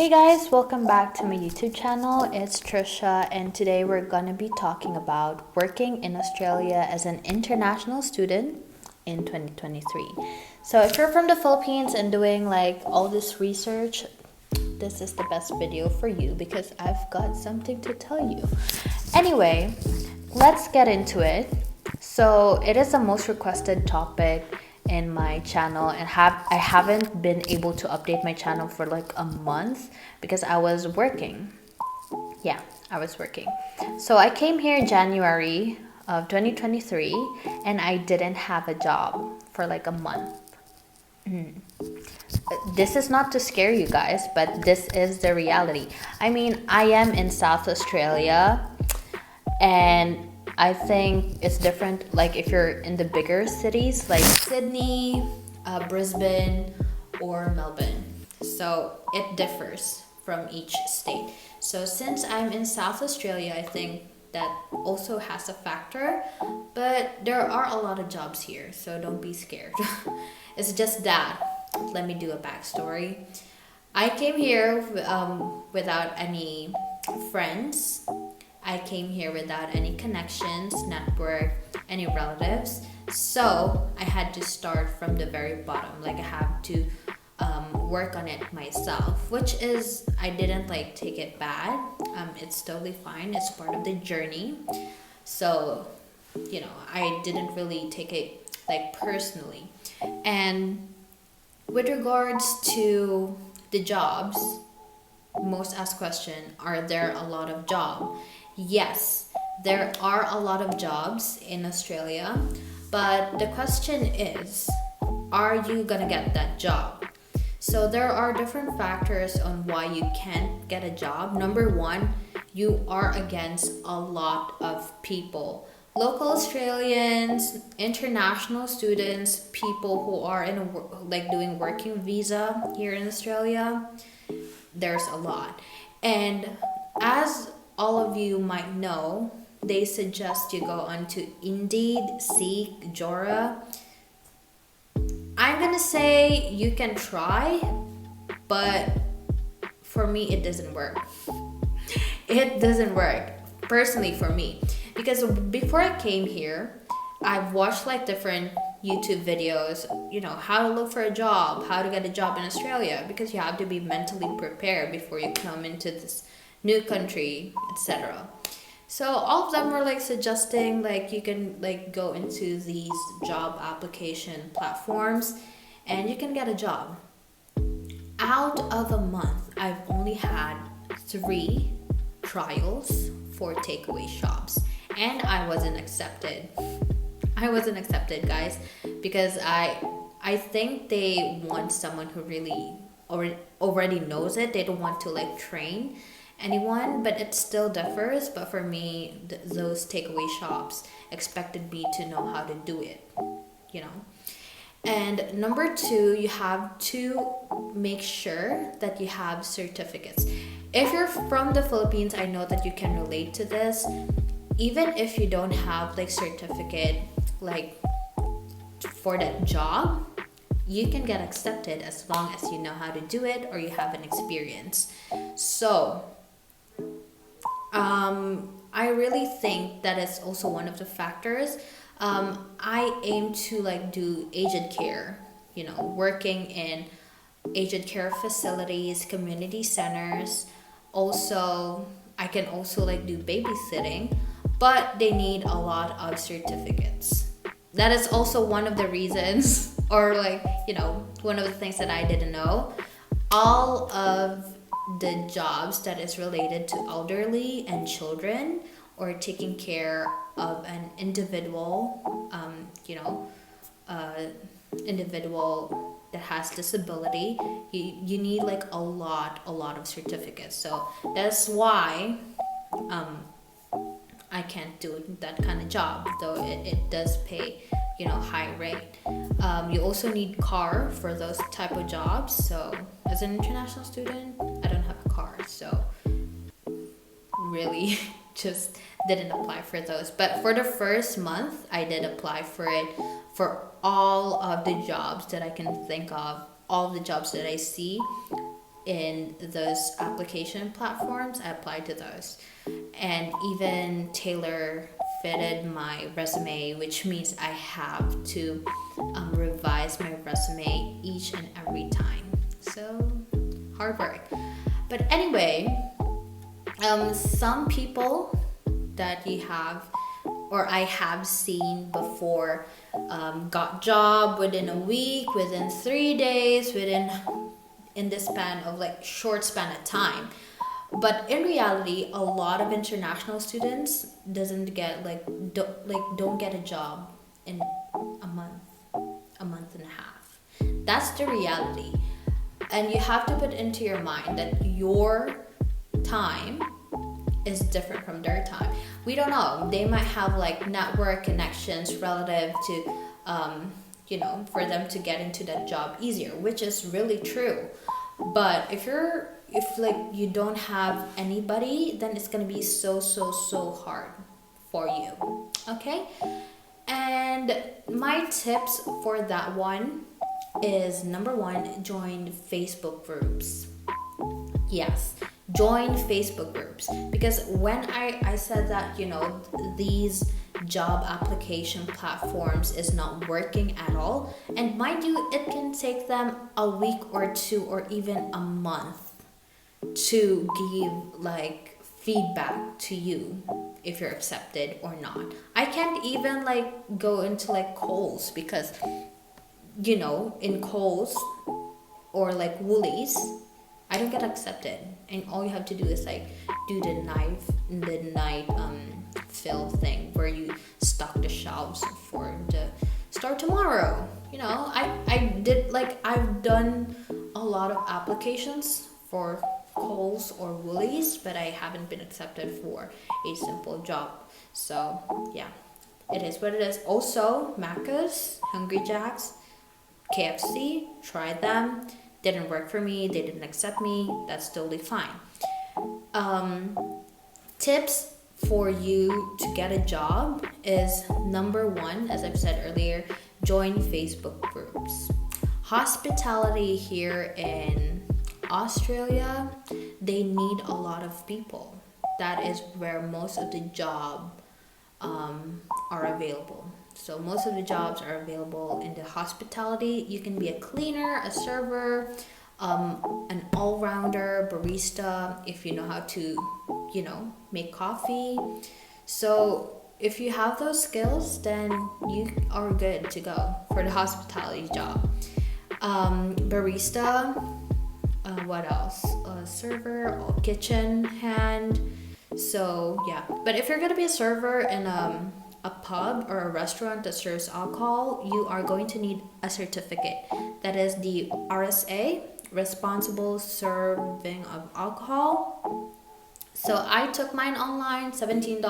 Hey guys, welcome back to my YouTube channel. It's Tricia, and today we're gonna be talking about working in Australia as an international student in 2023. So if you're from the Philippines and doing like all this research, this is the best video for you because I've got something to tell you. Anyway, let's get into it. So it is the most requested topic in my channel, and I haven't been able to update my channel for like a month because I was working. Yeah, I was working. So I came here January of 2023 and I didn't have a job for like a month. This is not to scare you guys, but this is the reality. I mean, I am in South Australia, and I think it's different like if you're in the bigger cities like Sydney, Brisbane, or Melbourne. So it differs from each state. So since I'm in South Australia, I think that also has a factor, but there are a lot of jobs here, so don't be scared. It's just that, let me do a backstory. I came here without any friends. I came here without any connections, network, any relatives. So I had to start from the very bottom. Like I have to work on it myself, which is, I didn't like take it bad. It's totally fine. It's part of the journey. So, I didn't really take it like personally. And with regards to the jobs, most asked question, are there a lot of jobs? Yes, there are a lot of jobs in Australia, but the question is, are you gonna get that job? So there are different factors on why you can't get a job. Number one, you are against a lot of people. Local Australians, international students, people who are doing working visa here in Australia. There's a lot. And as all of you might know, they suggest you go onto Indeed, Seek, Jora. I'm gonna say you can try, but for me it doesn't work. It doesn't work personally for me, because before I came here, I've watched like different YouTube videos, how to look for a job, how to get a job in Australia, because you have to be mentally prepared before you come into this new country, etc. So all of them were like suggesting like you can like go into these job application platforms and you can get a job. Out of a month, I've only had 3 trials for takeaway shops, and I wasn't accepted. I wasn't accepted, guys, because I think they want someone who really already knows it. They don't want to like train anyone, but it still differs. But for me, those takeaway shops expected me to know how to do it, And number 2, you have to make sure that you have certificates. If you're from the Philippines, I know that you can relate to this. Even if you don't have like certificate like for that job, you can get accepted as long as you know how to do it or you have an experience. So I really think that is also one of the factors. I aim to like do aged care, working in aged care facilities, community centers. Also, I can also like do babysitting, but they need a lot of certificates. That is also one of the reasons, or like, one of the things that I didn't know. All of the jobs that is related to elderly and children, or taking care of an individual, individual that has disability, you need like a lot of certificates. So that's why I can't do that kind of job, though it does pay high rate. You also need car for those type of jobs. So as an international student, I don't have a car, so really just didn't apply for those. But for the first month, I did apply for it for all of the jobs that I can think of, all of the jobs that I see. in those application platforms, I applied to those. And even tailor fitted my resume, which means I have to revise my resume each and every time. So hard work. But anyway, some people that you have or I have seen before got job within a week, within 3 days, in this span of like short span of time. But in reality, a lot of international students doesn't get don't get a job in a month and a half. That's the reality. And you have to put into your mind that your time is different from their time. We don't know. They might have like network connections relative to for them to get into that job easier, which is really true. But if you don't have anybody, then it's gonna be so hard for you. Okay? And my tips for that one is, number one, join Facebook groups. Yes, join Facebook groups. Because when I said that, these job application platforms is not working at all, and mind you, it can take them a week or two or even a month to give like feedback to you if you're accepted or not. I can't even like go into like Kohl's because in Kohl's or like Woolies, I don't get accepted, and all you have to do is like do the night fill thing where you stock the shelves for the start tomorrow. I've done a lot of applications for Kohl's or Woolies, but I haven't been accepted for a simple job. So yeah, it is what it is. Also, Macca's, Hungry Jack's, KFC, tried them. Didn't work for me. They didn't accept me. That's totally fine. Tips for you to get a job is, number one, as I've said earlier, join Facebook groups. Hospitality here in Australia, they need a lot of people. That is where most of the job are available. So most of the jobs are available in the hospitality. You can be a cleaner, a server, an all-rounder, barista, if you know how to, make coffee. So if you have those skills, then you are good to go for the hospitality job. Barista, what else? Server, kitchen hand. So yeah, but if you're gonna be a server in a pub or a restaurant that serves alcohol, you are going to need a certificate. That is the RSA, Responsible Serving of Alcohol. So I took mine online, $17,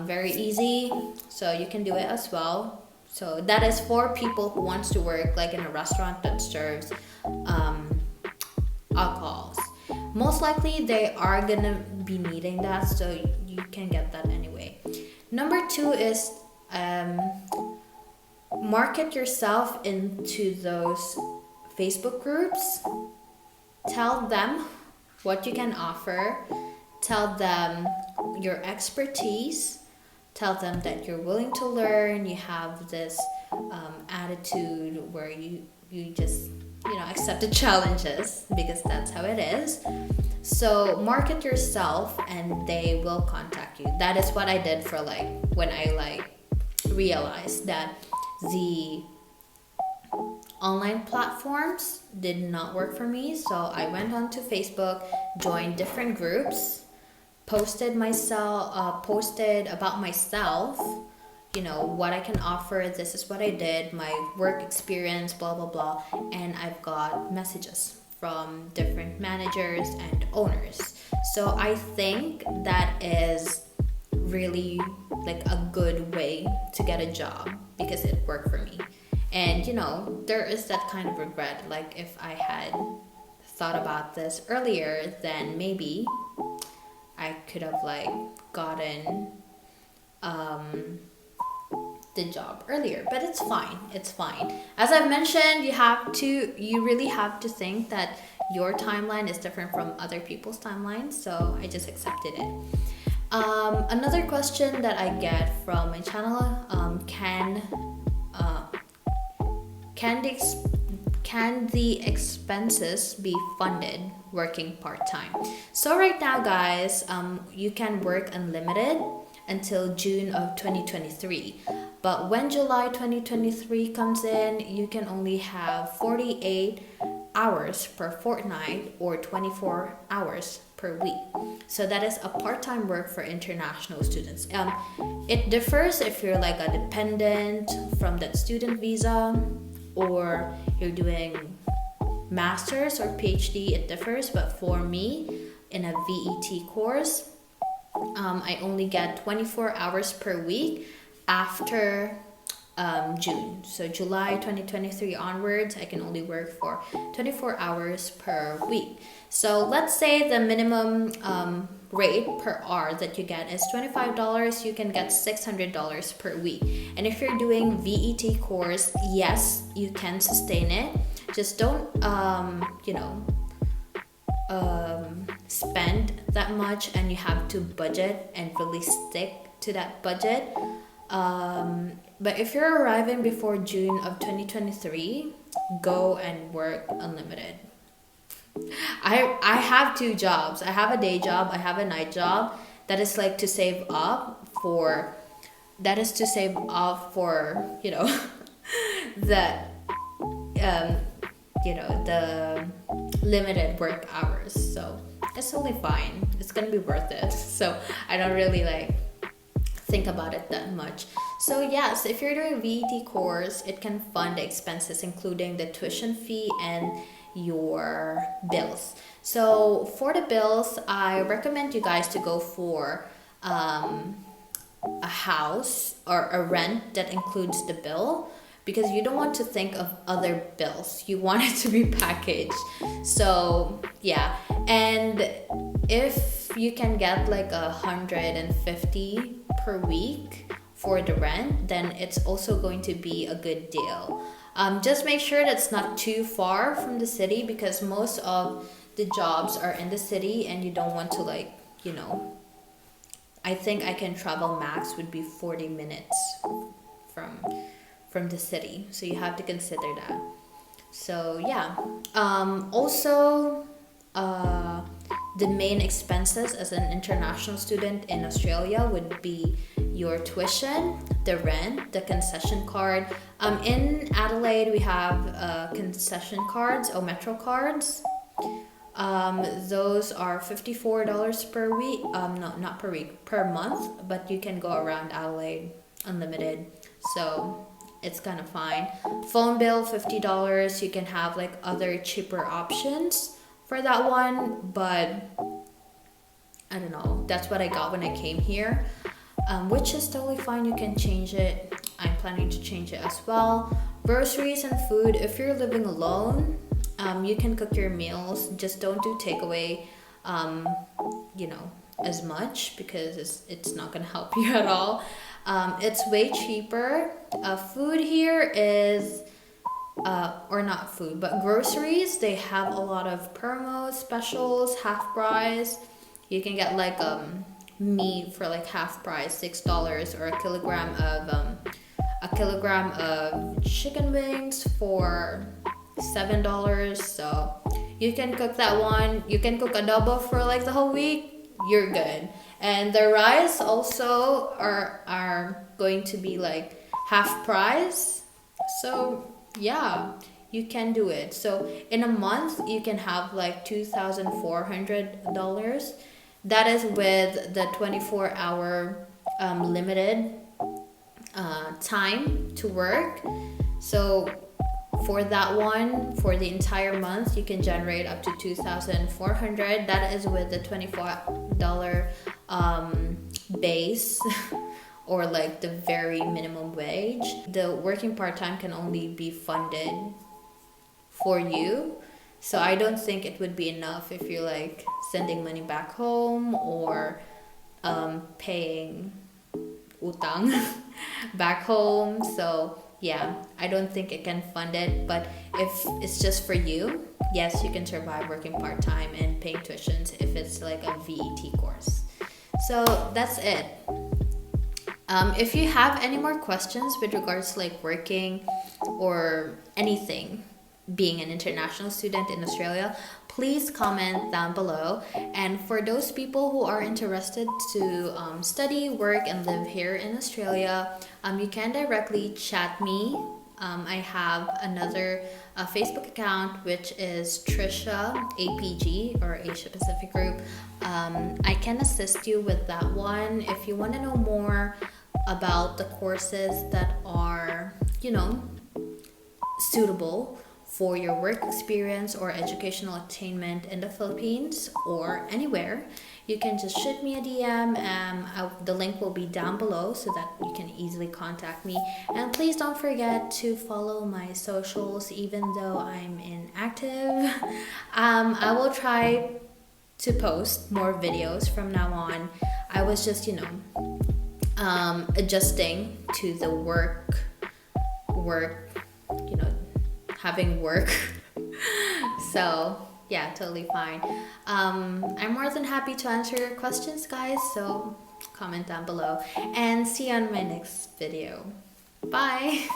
very easy. So you can do it as well. So that is for people who wants to work like in a restaurant that serves alcohols. Most likely they are gonna be needing that, so you can get that anyway. Number two is market yourself into those Facebook groups. Tell them what you can offer. Tell them your expertise. Tell them that you're willing to learn. You have this attitude where you just accept the challenges, because that's how it is. So market yourself and they will contact you. That is what I did for when I realized that the online platforms did not work for me. So I went on to Facebook, joined different groups, posted about myself, what I can offer. This is what I did, my work experience, blah blah blah, and I've got messages from different managers and owners. So I think that is really a good way to get a job, because it worked for me. And there is that kind of regret, if I had thought about this earlier, then maybe I could have gotten the job earlier, but it's fine. It's fine. As I've mentioned, you really have to think that your timeline is different from other people's timelines. So I just accepted it. Another question that I get from my channel, can the expenses be funded working part-time? So right now, guys, you can work unlimited until June of 2023. But when July 2023 comes in, you can only have 48 hours per fortnight or 24 hours per week. So that is a part-time work for international students. It differs if you're like a dependent from that student visa, or you're doing master's or PhD. It differs, but for me, in a VET course, I only get 24 hours per week after June. So July 2023 onwards, I can only work for 24 hours per week. So let's say the minimum rate per hour that you get is $25. You can get $600 per week. And if you're doing VET course, yes, you can sustain it. Just don't spend that much, and you have to budget and really stick to that budget. But if you're arriving before June of 2023, go and work unlimited. I have two jobs. I have a day job, I have a night job. That is like to save up for the the limited work hours. So it's totally fine. It's gonna be worth it. So I don't really think about it that much. So yes, if you're doing a VET course, it can fund the expenses, including the tuition fee and your bills. So for the bills, I recommend you guys to go for a house or a rent that includes the bill, because you don't want to think of other bills. You want it to be packaged. So yeah, and if you can get like 150 per week for the rent, then it's also going to be a good deal. Just make sure that's not too far from the city, because most of the jobs are in the city, and you don't want to I think I can travel max would be 40 minutes from the city. So you have to consider that. So yeah. Also, the main expenses as an international student in Australia would be your tuition, the rent, the concession card. In Adelaide, we have concession cards or metro cards. Those are $54 per week. No, not per week, per month. But you can go around Adelaide unlimited. So it's kind of fine. Phone bill, $50. You can have other cheaper options for that one, but I don't know. That's what I got when I came here, which is totally fine. You can change it. I'm planning to change it as well. Groceries and food. If you're living alone, you can cook your meals. Just don't do takeaway, as much, because it's not gonna help you at all. It's way cheaper. Food here is, or not food, but groceries, they have a lot of promos, specials, half price. You can get meat for half price, $6, or a kilogram of chicken wings for $7. So you can cook that one. You can cook adobo for the whole week. You're good. And the rice also are going to be half price. So yeah, you can do it. So in a month, you can have $2,400. That is with the 24-hour limited time to work. So for that one, for the entire month, you can generate up to $2,400. That is with the $24 base or the very minimum wage. The working part-time can only be funded for you. So I don't think it would be enough if you're sending money back home or paying utang back home. So yeah, I don't think it can fund it. But if it's just for you, yes, you can survive working part-time and paying tuitions if it's like a VET course. So that's it. If you have any more questions with regards to like working or anything, being an international student in Australia, please comment down below. And for those people who are interested to study, work, and live here in Australia, you can directly chat me. I have another Facebook account, which is Tricia APG, or Asia Pacific Group. I can assist you with that one if you want to know more about the courses that are, suitable for your work experience or educational attainment in the Philippines or anywhere. You can just shoot me a DM. The link will be down below so that you can easily contact me. And please don't forget to follow my socials, even though I'm inactive. I will try to post more videos from now on. I was just, adjusting to the work, having work. So yeah, totally fine. I'm more than happy to answer your questions, guys. So comment down below and see you on my next video. Bye.